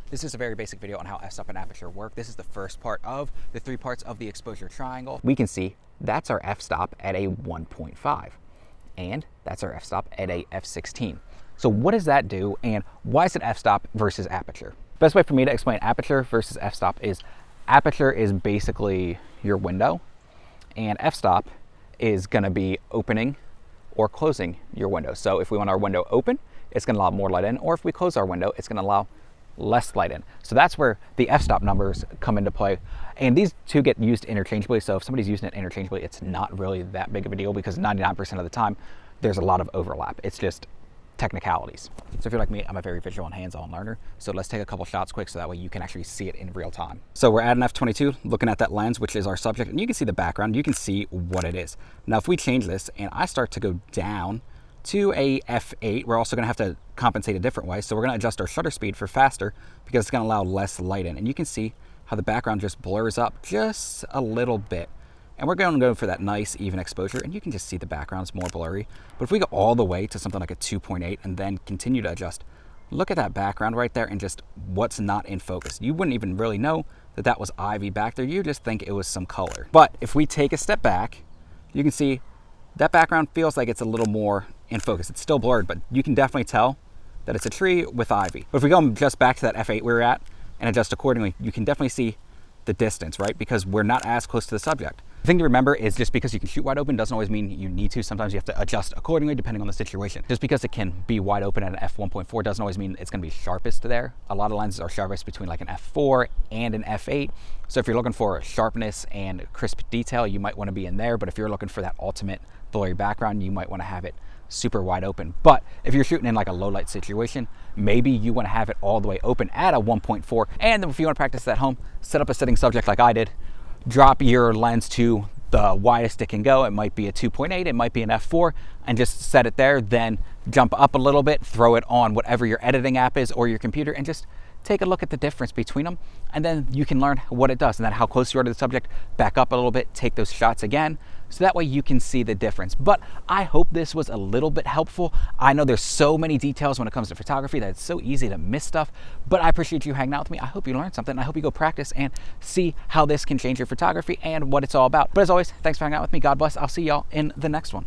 This is a very basic video on how f-stop and aperture work. This is the first part of the 3 parts of the exposure triangle. We can see that's our f-stop at a 1.5, and that's our f-stop at a f16. So what does that do, and why is it f-stop versus aperture? Best way for me to explain aperture versus f-stop is aperture is basically your window, and f-stop is gonna be opening or closing your window. So if we want our window open, it's gonna allow more light in, or if we close our window, it's gonna allow less light in. So that's where the f-stop numbers come into play. And these two get used interchangeably. So if somebody's using it interchangeably, it's not really that big of a deal because 99% of the time, there's a lot of overlap. It's just technicalities. So if you're like me, I'm a very visual and hands-on learner. So let's take a couple shots quick so that way you can actually see it in real time. So we're at an f22, looking at that lens, which is our subject, and you can see the background, you can see what it is. Now, if we change this and I start to go down to a f8, we're also gonna have to compensate a different way. So we're gonna adjust our shutter speed for faster because it's gonna allow less light in. And you can see how the background just blurs up just a little bit. And we're going to go for that nice even exposure, and you can just see the background's more blurry. But if we go all the way to something like a 2.8 and then continue to adjust, look at that background right there and just what's not in focus. You wouldn't even really know that that was ivy back there. You just think it was some color. But if we take a step back, you can see that background feels like it's a little more in focus. It's still blurred, but you can definitely tell that it's a tree with ivy. But if we go just back to that f8 we were at and adjust accordingly, you can definitely see the distance, right? Because we're not as close to the subject. The thing to remember is just because you can shoot wide open doesn't always mean you need to. Sometimes you have to adjust accordingly depending on the situation. Just because it can be wide open at an f1.4 doesn't always mean it's gonna be sharpest there. A lot of lenses are sharpest between like an f4 and an f8. So if you're looking for sharpness and crisp detail, you might wanna be in there. But if you're looking for that ultimate blurry background, you might wanna have it super wide open. But if you're shooting in like a low light situation, maybe you want to have it all the way open at a 1.4. And then if you want to practice at home, set up a sitting subject like I did, drop your lens to the widest it can go. It might be a 2.8, it might be an f4, and just set it there. Then jump up a little bit, throw it on whatever your editing app is or your computer, and just take a look at the difference between them. And then you can learn what it does and then how close you are to the subject. Back up a little bit, take those shots again. So that way you can see the difference. But I hope this was a little bit helpful. I know there's so many details when it comes to photography that it's so easy to miss stuff, but I appreciate you hanging out with me. I hope you learned something. I hope you go practice and see how this can change your photography and what it's all about. But as always, thanks for hanging out with me. God bless. I'll see y'all in the next one.